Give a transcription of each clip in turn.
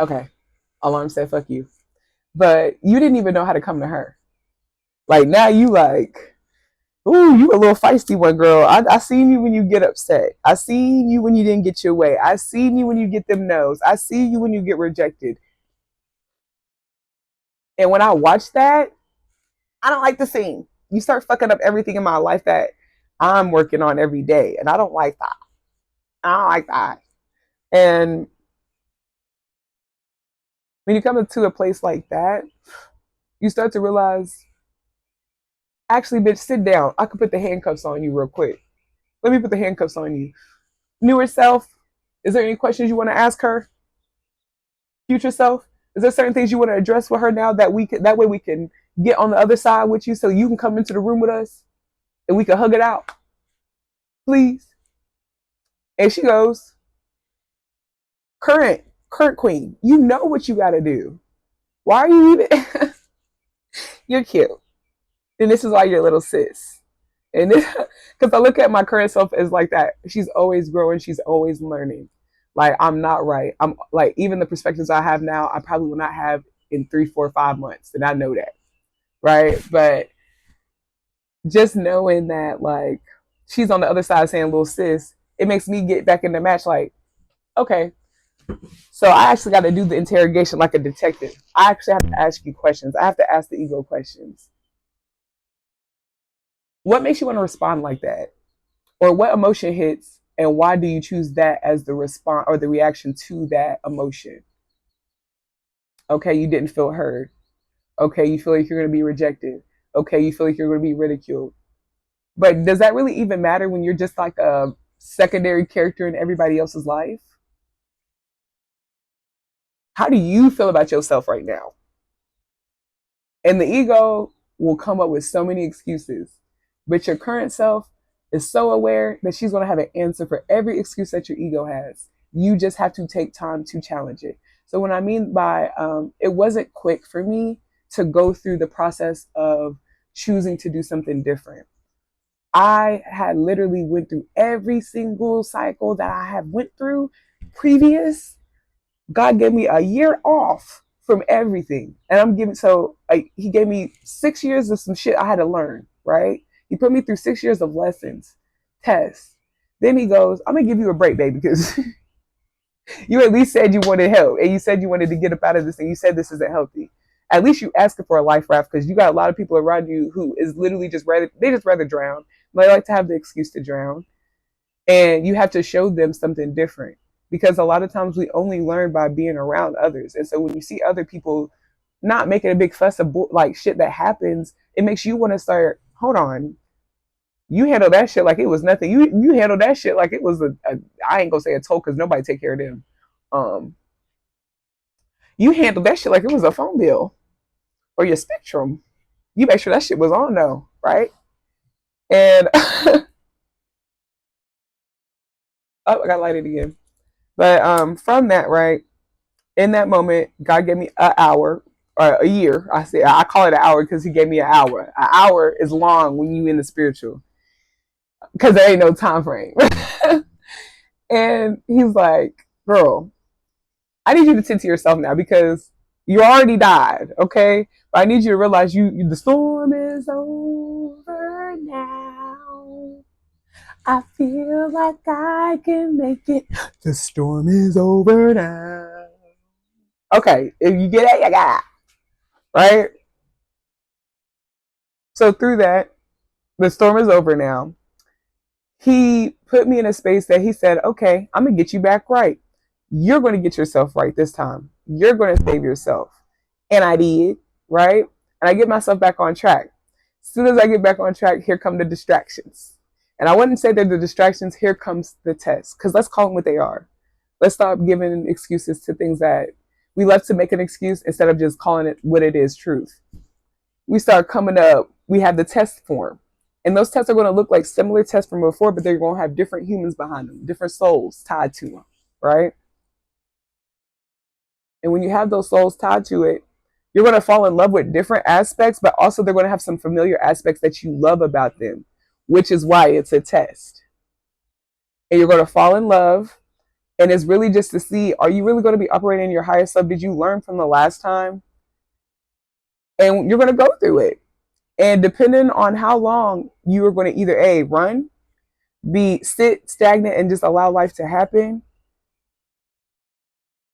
Okay. Alarm said, fuck you. But you didn't even know how to come to her. Like now you like, ooh, you a little feisty one, girl. I seen you when you get upset. I seen you when you didn't get your way. I seen you when you get them no's. I see you when you get rejected. And when I watch that, I don't like the scene. You start fucking up everything in my life that I'm working on every day. And I don't like that. I don't like that. And when you come into a place like that, you start to realize, actually, bitch, sit down. I could put the handcuffs on you real quick. Let me put the handcuffs on you. Newer self, is there any questions you want to ask her? Future self, is there certain things you want to address with her now that that way we can get on the other side with you so you can come into the room with us and we can hug it out, please? And she goes, current queen, you know what you got to do. Why are you even? You're cute. And this is why you're a little sis. And because I look at my current self as like that. She's always growing. She's always learning. Like, I'm not right. I'm like, even the perspectives I have now, I probably will not have in 3, 4, 5 months. And I know that. Right. But just knowing that, like, she's on the other side saying, little sis, it makes me get back in the match. Like, okay. So I actually got to do the interrogation like a detective. I actually have to ask you questions. I have to ask the ego questions. What makes you want to respond like that? Or what emotion hits and why do you choose that as the response or the reaction to that emotion? Okay, you didn't feel heard. Okay, you feel like you're going to be rejected. Okay, you feel like you're going to be ridiculed. But does that really even matter when you're just like a secondary character in everybody else's life? How do you feel about yourself right now? And the ego will come up with so many excuses. But your current self is so aware that she's going to have an answer for every excuse that your ego has. You just have to take time to challenge it. So what I mean by it wasn't quick for me to go through the process of choosing to do something different. I had literally went through every single cycle that I have went through previous. God gave me a year off from everything. And he gave me 6 years of some shit I had to learn, right? He put me through 6 years of lessons, tests. Then he goes, I'm going to give you a break, baby, because you at least said you wanted help. And you said you wanted to get up out of this and you said this isn't healthy. At least you asking for a life raft because you got a lot of people around you who is literally they just rather drown. They like to have the excuse to drown. And you have to show them something different. Because a lot of times we only learn by being around others. And so when you see other people not making a big fuss of like shit that happens, it makes you want to start, hold on, you handle that shit like it was nothing. You handle that shit like it was I ain't gonna say a toll because nobody take care of them. You handle that shit like it was a phone bill or your Spectrum. You make sure that shit was on though, right? And oh, I got lighted again. But from that, right, in that moment, God gave me an hour or a year. I call it an hour because He gave me an hour. An hour is long when you in the spiritual because there ain't no time frame. And He's like, "Girl, I need you to tend to yourself now because you already died. Okay, but I need you to realize the storm is over now. I feel like I can make it. The storm is over now." Okay, if you get it, you got it. Right? So through that, the storm is over now. He put me in a space that He said, okay, I'm going to get you back right. You're going to get yourself right this time. You're going to save yourself. And I did, right? And I get myself back on track. As soon as I get back on track, here come the distractions. And I wouldn't say they're the distractions. Here comes the test. Because let's call them what they are. Let's stop giving excuses to things that we love to make an excuse instead of just calling it what it is, truth. We start coming up, we have the test form. And those tests are going to look like similar tests from before, but they're going to have different humans behind them, different souls tied to them, right? And when you have those souls tied to it, you're going to fall in love with different aspects, but also they're going to have some familiar aspects that you love about them, which is why it's a test. And you're going to fall in love, And it's really just to see, are you really going to be operating in your highest self? Did you learn from the last time? And you're going to go through it. And depending on how long you are going to either A, run, B, sit stagnant and just allow life to happen,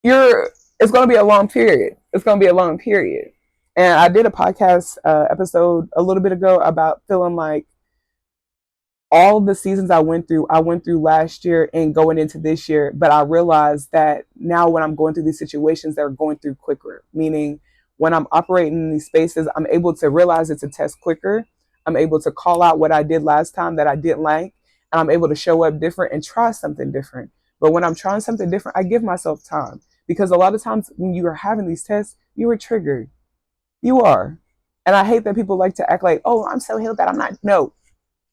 it's going to be a long period. It's going to be a long period. And I did a podcast episode a little bit ago about feeling like all the seasons I went through last year and going into this year. But I realized that now when I'm going through these situations, they're going through quicker. Meaning when I'm operating in these spaces, I'm able to realize it's a test quicker. I'm able to call out what I did last time that I didn't like. And I'm able to show up different and try something different. But when I'm trying something different, I give myself time. Because a lot of times when you are having these tests, you are triggered. You are. And I hate that people like to act like, oh, I'm so healed that I'm not. No.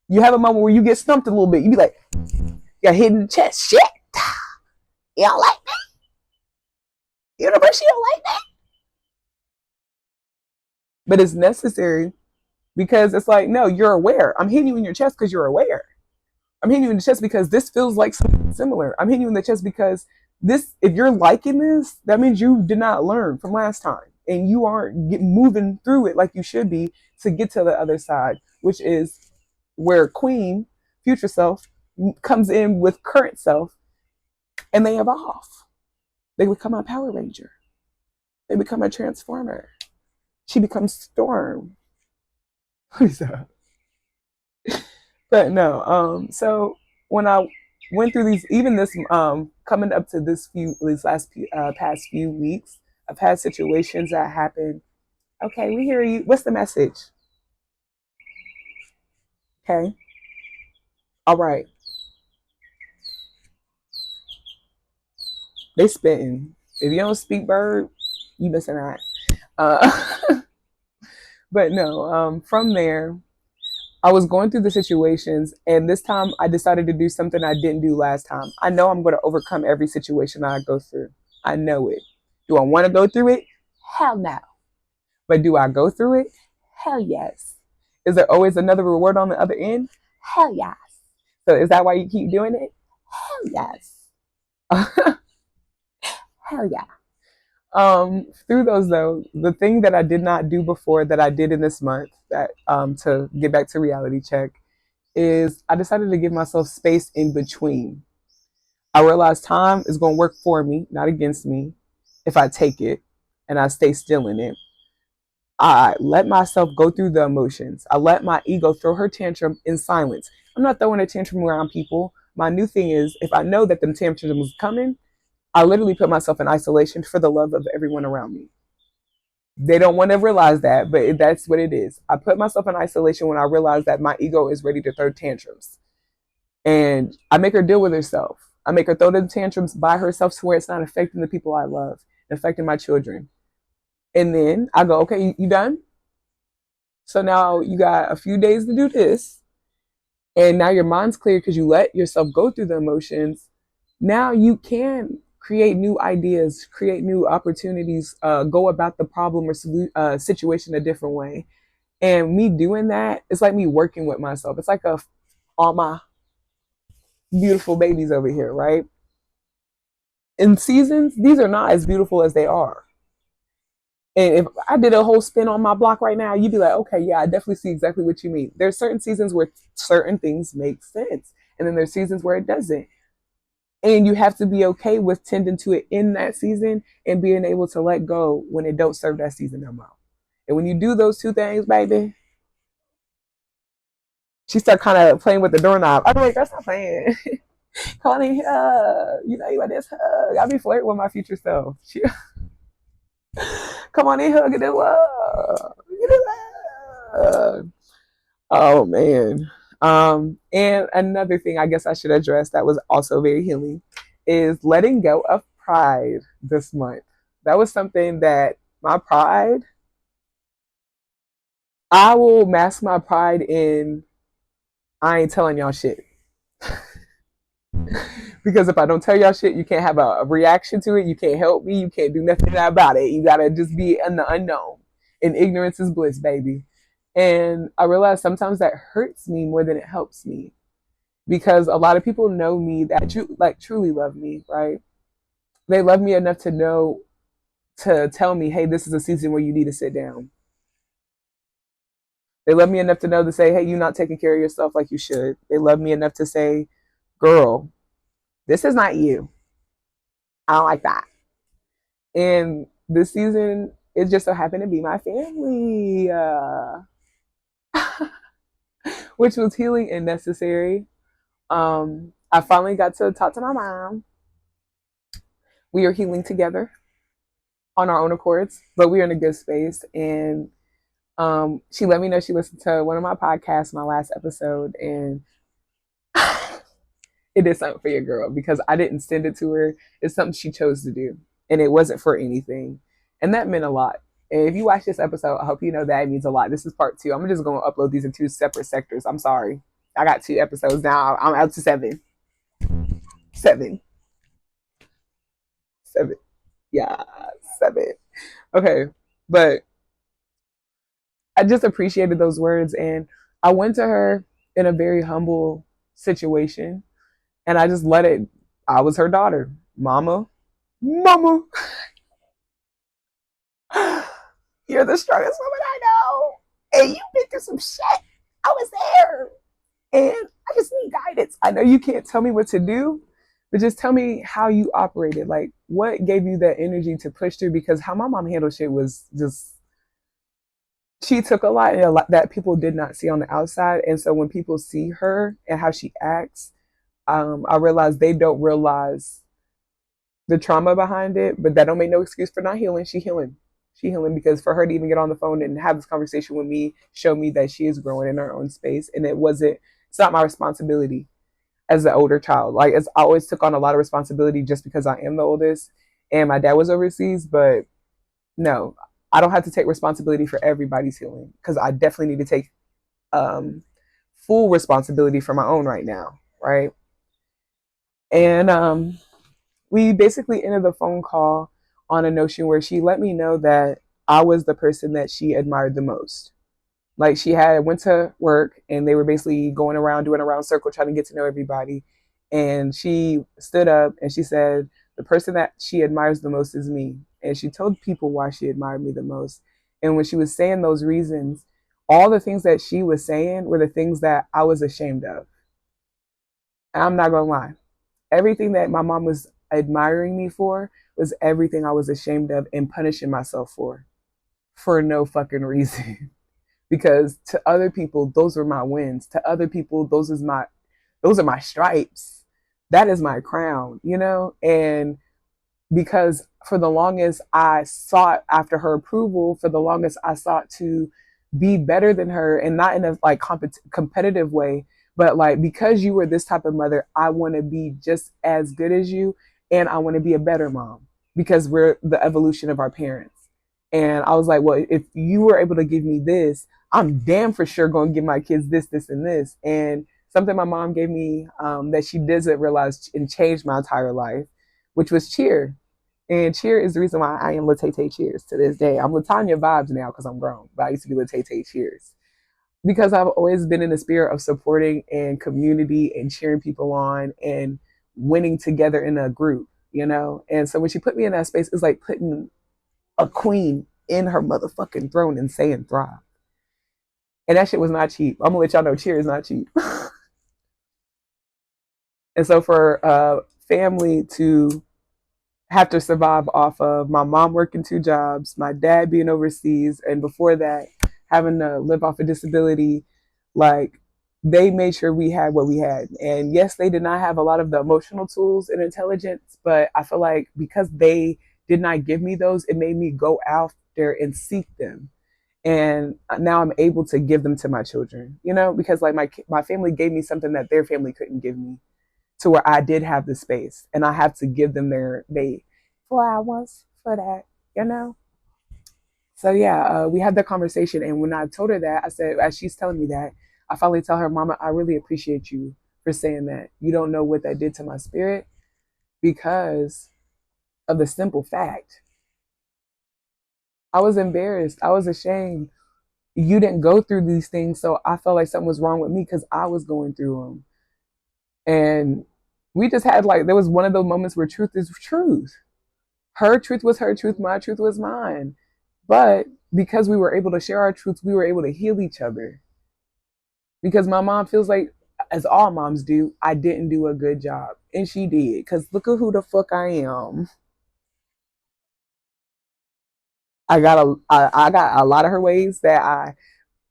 You have a moment where you get stumped a little bit. You be like, you're hitting the chest. Shit. You don't like that? Universe, you don't like that? But it's necessary because it's like, no, you're aware. I'm hitting you in your chest because you're aware. I'm hitting you in the chest because this feels like something similar. I'm hitting you in the chest because this, if you're liking this, that means you did not learn from last time. And you aren't moving through it like you should be to get to the other side, which is where Queen, future self, comes in with current self, and they evolve. They become a Power Ranger. They become a Transformer. She becomes Storm. But no, so when I went through these, even this, coming up to these past few weeks, I've had situations that happen. Okay, we hear you. What's the message? Okay. All right. They spitting. If you don't speak bird, you missing out. But no, from there, I was going through the situations, and this time I decided to do something I didn't do last time. I know I'm going to overcome every situation I go through. I know it. Do I want to go through it? Hell no. But do I go through it? Hell yes. Is there always another reward on the other end? Hell yes. So is that why you keep doing it? Hell yes. Hell yeah. Through those though, the thing that I did not do before that I did in this month, that to get back to reality check, is I decided to give myself space in between. I realized time is going to work for me, not against me, if I take it and I stay still in it. I let myself go through the emotions. I let my ego throw her tantrum in silence. I'm not throwing a tantrum around people. My new thing is, if I know that the tantrum was coming, I literally put myself in isolation for the love of everyone around me. They don't want to realize that, but that's what it is. I put myself in isolation when I realize that my ego is ready to throw tantrums. And I make her deal with herself. I make her throw the tantrums by herself to where it's not affecting the people I love, affecting my children. And then I go, okay, you done? So now you got a few days to do this. And now your mind's clear because you let yourself go through the emotions. Now you can create new ideas, create new opportunities, go about the problem or situation a different way. And me doing that, it's like me working with myself. It's like all my beautiful babies over here, right? In seasons, these are not as beautiful as they are. And if I did a whole spin on my block right now, you'd be like, okay, yeah, I definitely see exactly what you mean. There's certain seasons where certain things make sense. And then there's seasons where it doesn't. And you have to be okay with tending to it in that season and being able to let go when it don't serve that season no more. And when you do those two things, baby, she start kind of playing with the doorknob. I'm like, that's not playing. Come on in, you know, you like this hug. I be flirting with my future self. Come on in, hug, get this love. Get this love. Oh man. And another thing I guess I should address that was also very healing is letting go of pride this month. That was something that my pride, I will mask my pride in I ain't telling y'all shit. Because if I don't tell y'all shit, you can't have a reaction to it. You can't help me. You can't do nothing about it. You gotta just be in the unknown. And ignorance is bliss, baby. And I realized sometimes that hurts me more than it helps me. because a lot of people know me that truly love me, right? They love me enough to know to tell me, hey, this is a season where you need to sit down. They love me enough to know to say, hey, you're not taking care of yourself like you should. They love me enough to say, girl, this is not you. I don't like that. And this season, it just so happened to be my family, which was healing and necessary. I finally got to talk to my mom. We are healing together on our own accords, but we're in a good space. And she let me know she listened to one of my podcasts, my last episode, and it did something for your girl because I didn't send it to her. It's something she chose to do, and it wasn't for anything, and that meant a lot. And if you watch this episode, I hope you know that it means a lot. This is part 2. I'm just going to upload these in 2 separate sectors. I'm sorry. I got 2 episodes now. I'm out to 7. 7. 7. Yeah, 7. Okay. But I just appreciated those words. And I went to her in a very humble situation. And I just let it. I was her daughter. Mama, you're the strongest woman I know. And you've been through some shit. I was there. And I just need guidance. I know you can't tell me what to do, but just tell me how you operated. Like, what gave you that energy to push through? Because how my mom handled shit was just, she took a lot that people did not see on the outside. And so when people see her and how she acts, I realized they don't realize the trauma behind it, but that don't make no excuse for not healing. She healing. She healing because for her to even get on the phone and have this conversation with me, show me that she is growing in her own space. And it's not my responsibility as the older child. Like, as I always took on a lot of responsibility just because I am the oldest and my dad was overseas, but no, I don't have to take responsibility for everybody's healing because I definitely need to take um, full responsibility for my own right now, right? And we basically ended the phone call on a notion where she let me know that I was the person that she admired the most. Like, she had went to work and they were basically going around doing a round circle trying to get to know everybody. And she stood up and she said, the person that she admires the most is me. And she told people why she admired me the most. And when she was saying those reasons, all the things that she was saying were the things that I was ashamed of. And I'm not gonna lie. Everything that my mom was admiring me for was everything I was ashamed of and punishing myself for no fucking reason. Because to other people, those were my wins. To other people, those are my stripes. That is my crown, you know? And because for the longest I sought after her approval, for the longest I sought to be better than her, and not in a like competitive way, but like, because you were this type of mother, I want to be just as good as you, and I want to be a better mom because we're the evolution of our parents. And I was like, well, if you were able to give me this, I'm damn for sure going to give my kids this, this, and this. And something my mom gave me that she doesn't realize and changed my entire life, which was cheer. And cheer is the reason why I am Latete Cheers to this day. I'm Latonya Vibes now because I'm grown, but I used to be Latete Cheers because I've always been in the spirit of supporting and community and cheering people on and winning together in a group, you know? And so when she put me in that space, it's like putting a queen in her motherfucking throne and saying thrive. And that shit was not cheap. I'm gonna let y'all know cheer is not cheap. And so for family to have to survive off of my mom working 2 jobs, my dad being overseas, and before that, having to live off a disability, like, they made sure we had what we had. And yes, they did not have a lot of the emotional tools and intelligence, but I feel like because they did not give me those, it made me go out there and seek them. And now I'm able to give them to my children, you know, because like my family gave me something that their family couldn't give me, to where I did have the space, and I have to give them they flowers for that, you know. So yeah, we had that conversation, and when I told her that, I said, as she's telling me that, I finally tell her, Mama, I really appreciate you for saying that. You don't know what that did to my spirit, because of the simple fact, I was embarrassed, I was ashamed. You didn't go through these things, so I felt like something was wrong with me because I was going through them. And we just had like, there was one of those moments where truth is truth. Her truth was her truth, my truth was mine. But because we were able to share our truths, we were able to heal each other. Because my mom feels like, as all moms do, I didn't do a good job. And she did. Because look at who the fuck I am. I got a lot of her ways that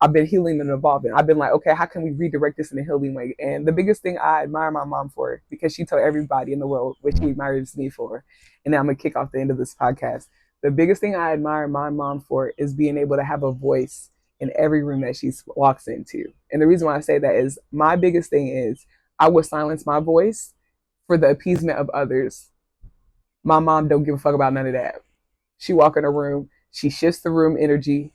I've been healing and evolving. I've been like, okay, how can we redirect this in a healing way? And the biggest thing I admire my mom for, because she told everybody in the world what she admires me for, and now I'm gonna kick off the end of this podcast. The biggest thing I admire my mom for is being able to have a voice in every room that she walks into. And the reason why I say that is my biggest thing is I would silence my voice for the appeasement of others. My mom don't give a fuck about none of that. She walk in a room, she shifts the room energy.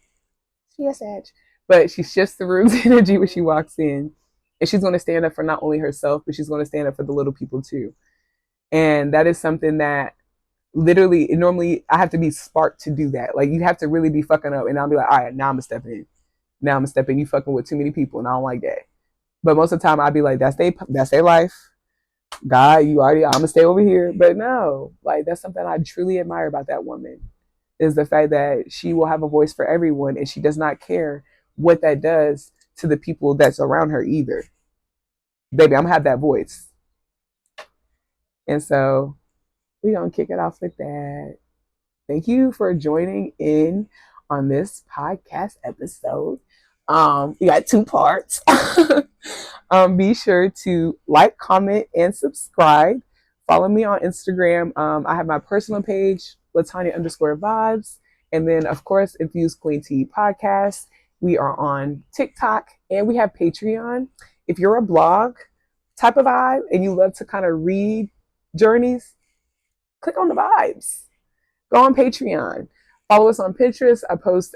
She a Sag. But she shifts the room's energy when she walks in. And she's going to stand up for not only herself, but she's going to stand up for the little people too. And that is something that literally, normally I have to be sparked to do that. Like, you have to really be fucking up. And I'll be like, all right, now I'm going to step in. Now I'm going to step in. You fucking with too many people. And I don't like that. But most of the time I'll be like, that's their life. God, I'm going to stay over here. But no, like, that's something I truly admire about that woman, is the fact that she will have a voice for everyone, and she does not care what that does to the people that's around her either. Baby, I'm gonna have that voice. And so we're gonna kick it off with that. Thank you for joining in on this podcast episode. We got 2 parts. Be sure to like, comment, and subscribe. Follow me on Instagram. I have my personal page, Latonya_vibes. And then, of course, Infused Queen Tea Podcast. We are on TikTok, and we have Patreon. If you're a blog type of vibe and you love to kind of read journeys, click on the vibes. Go on Patreon. Follow us on Pinterest. I post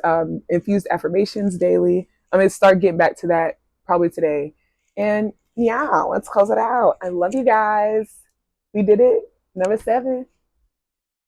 infused affirmations daily. I'm going to start getting back to that probably today. And yeah, let's close it out. I love you guys. We did it. Number 7.